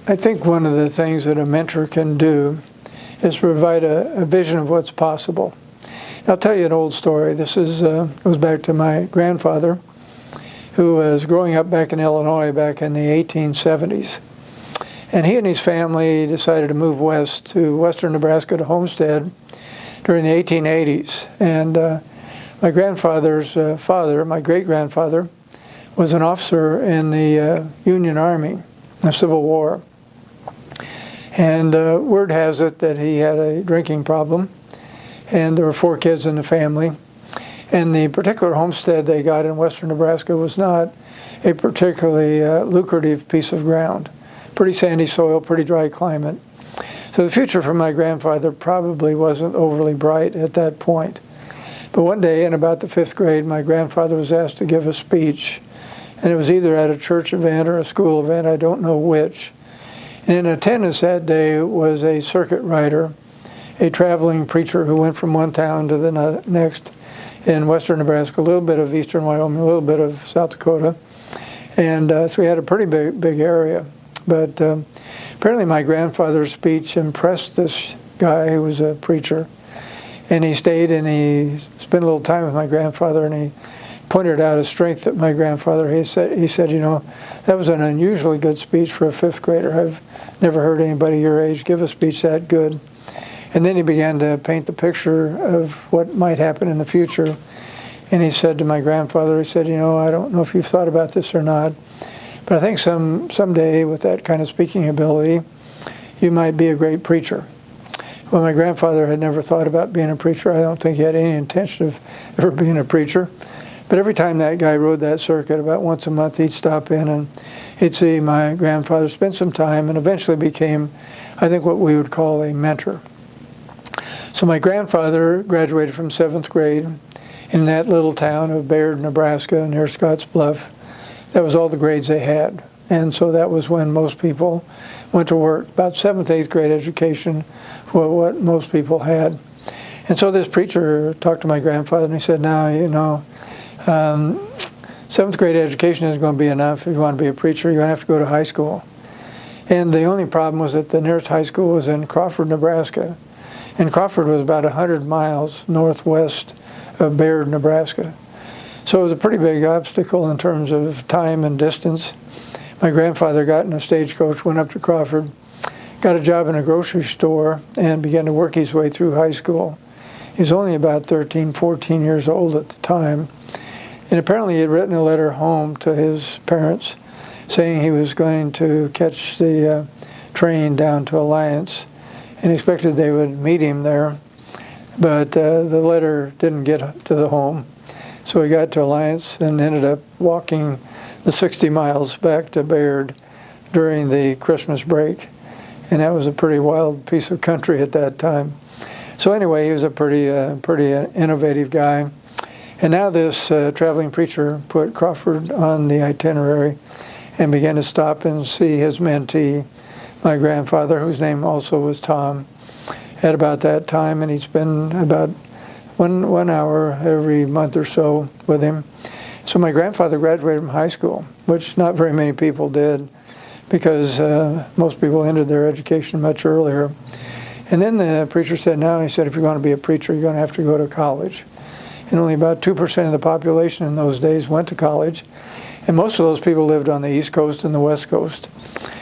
I think one of the things that a mentor can do is provide a vision of what's possible. I'll tell you an old story. This goes back to my grandfather, who was growing up back in Illinois back in the 1870s. And he and his family decided to move west to western Nebraska to homestead during the 1880s. And my grandfather's father, my great-grandfather, was an officer in the Union Army, the Civil War. And word has it that he had a drinking problem, and there were 4 kids in the family. And the particular homestead they got in western Nebraska was not a particularly lucrative piece of ground. Pretty sandy soil, pretty dry climate. So the future for my grandfather probably wasn't overly bright at that point. But one day in about the 5th grade, my grandfather was asked to give a speech. And it was either at a church event or a school event, I don't know which. And in attendance that day was a circuit rider, a traveling preacher who went from one town to the next in western Nebraska, a little bit of eastern Wyoming, a little bit of South Dakota. And so we had a pretty big area. But apparently my grandfather's speech impressed this guy who was a preacher. And he stayed and he spent a little time with my grandfather, and he pointed out a strength that my grandfather, he said, you know, that was an unusually good speech for a 5th grader. I've never heard anybody your age give a speech that good. And then he began to paint the picture of what might happen in the future. And he said to my grandfather, he said, you know, I don't know if you've thought about this or not, but I think someday with that kind of speaking ability, you might be a great preacher. Well, my grandfather had never thought about being a preacher. I don't think he had any intention of ever being a preacher. But every time that guy rode that circuit, about once a month, he'd stop in and he'd see my grandfather, spend some time, and eventually became, I think, what we would call a mentor. So my grandfather graduated from 7th grade in that little town of Bayard, Nebraska, near Scotts Bluff. That was all the grades they had. And so that was when most people went to work. About 7th, 8th grade education was what most people had. And so this preacher talked to my grandfather, and he said, now, you know, 7th grade education isn't going to be enough. If you want to be a preacher, you're going to have to go to high school. And the only problem was that the nearest high school was in Crawford, Nebraska. And Crawford was about 100 miles northwest of Bayard, Nebraska. So it was a pretty big obstacle in terms of time and distance. My grandfather got in a stagecoach, went up to Crawford, got a job in a grocery store, and began to work his way through high school. He was only about 13, 14 years old at the time. And apparently he had written a letter home to his parents saying he was going to catch the train down to Alliance and expected they would meet him there. But the letter didn't get to the home. So he got to Alliance and ended up walking the 60 miles back to Bayard during the Christmas break. And that was a pretty wild piece of country at that time. So anyway, he was a pretty innovative guy. And now this traveling preacher put Crawford on the itinerary and began to stop and see his mentee, my grandfather, whose name also was Tom, at about that time. And he'd spend about one hour every month or so with him. So my grandfather graduated from high school, which not very many people did, because most people ended their education much earlier. And then the preacher said, now, he said, if you're going to be a preacher, you're going to have to go to college. And only about 2% of the population in those days went to college. And most of those people lived on the East Coast and the West Coast.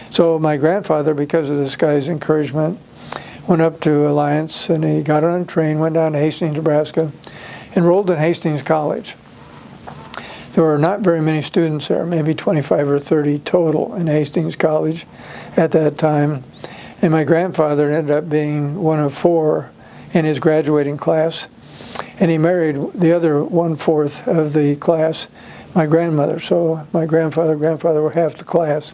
So my grandfather, because of this guy's encouragement, went up to Alliance, and he got on a train, went down to Hastings, Nebraska, enrolled in Hastings College. There were not very many students there, maybe 25 or 30 total in Hastings College at that time. And my grandfather ended up being one of 4 in his graduating class. And he married the other 1/4 of the class, my grandmother. So my grandfather were half the class.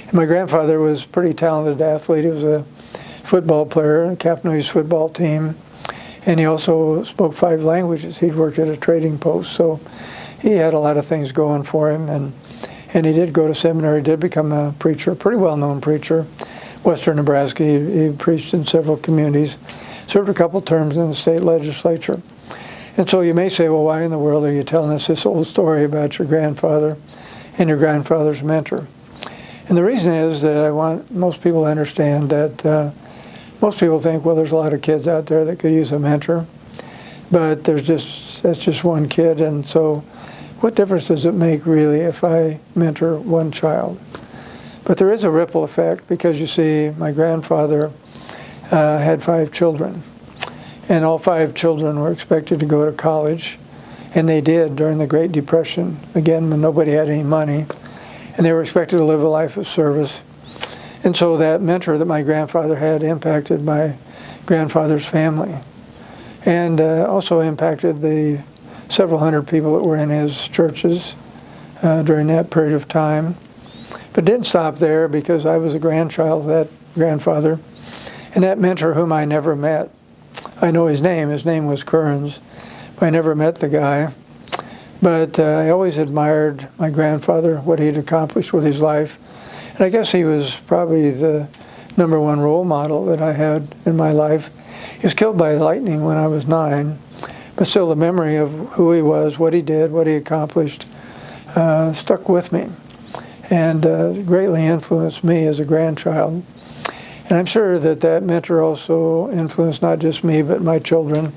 And my grandfather was a pretty talented athlete. He was a football player, captain of his football team. And he also spoke 5 languages. He'd worked at a trading post. So he had a lot of things going for him. And he did go to seminary, did become a preacher, a pretty well-known preacher. Western Nebraska, he preached in several communities, served a couple terms in the state legislature. And so you may say, well, why in the world are you telling us this old story about your grandfather and your grandfather's mentor? And the reason is that I want most people to understand that most people think, well, there's a lot of kids out there that could use a mentor, but that's just one kid, and so what difference does it make really if I mentor one child? But there is a ripple effect, because you see, my grandfather had 5 children, and all 5 children were expected to go to college, and they did during the Great Depression, again, when nobody had any money, and they were expected to live a life of service. And so that mentor that my grandfather had impacted my grandfather's family, and also impacted the several hundred people that were in his churches during that period of time. But didn't stop there, because I was a grandchild of that grandfather, and that mentor whom I never met. I know his name was Currens, but I never met the guy. But I always admired my grandfather, what he had accomplished with his life. And I guess he was probably the #1 role model that I had in my life. He was killed by lightning when I was 9, but still the memory of who he was, what he did, what he accomplished, stuck with me, and greatly influenced me as a grandchild. And I'm sure that that mentor also influenced not just me, but my children,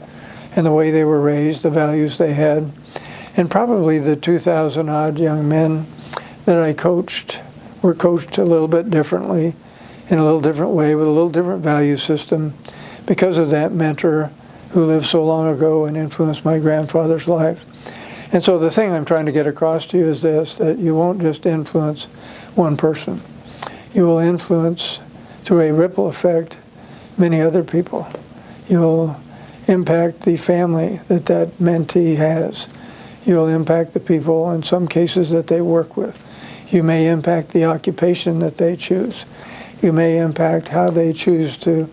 and the way they were raised, the values they had, and probably the 2,000-odd young men that I coached were coached a little bit differently, in a little different way, with a little different value system, because of that mentor who lived so long ago and influenced my grandfather's life. And so the thing I'm trying to get across to you is this, that you won't just influence one person. You will influence, through a ripple effect, many other people. You'll impact the family that that mentee has. You'll impact the people, in some cases, that they work with. You may impact the occupation that they choose. You may impact how they choose to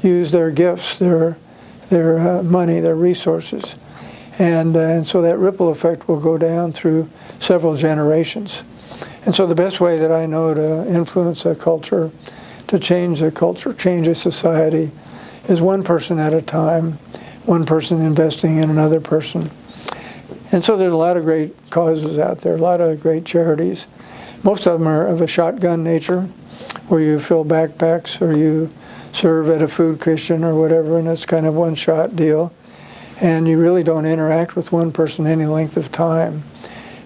use their gifts, their money, their resources. And so that ripple effect will go down through several generations. And so the best way that I know to influence a culture, to change a culture, change a society, is one person at a time, one person investing in another person. And so there's a lot of great causes out there, a lot of great charities. Most of them are of a shotgun nature, where you fill backpacks or you serve at a food kitchen or whatever, and it's kind of one-shot deal. And you really don't interact with one person any length of time.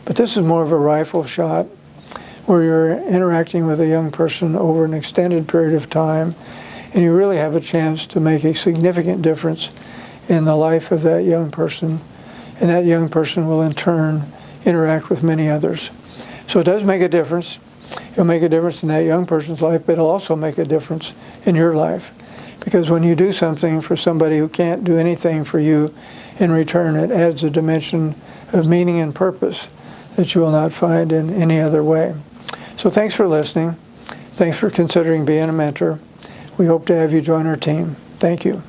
But this is more of a rifle shot, where you're interacting with a young person over an extended period of time, and you really have a chance to make a significant difference in the life of that young person, and that young person will in turn interact with many others. So it does make a difference. It'll make a difference in that young person's life, but it'll also make a difference in your life. Because when you do something for somebody who can't do anything for you in return, it adds a dimension of meaning and purpose that you will not find in any other way. So thanks for listening. Thanks for considering being a mentor. We hope to have you join our team. Thank you.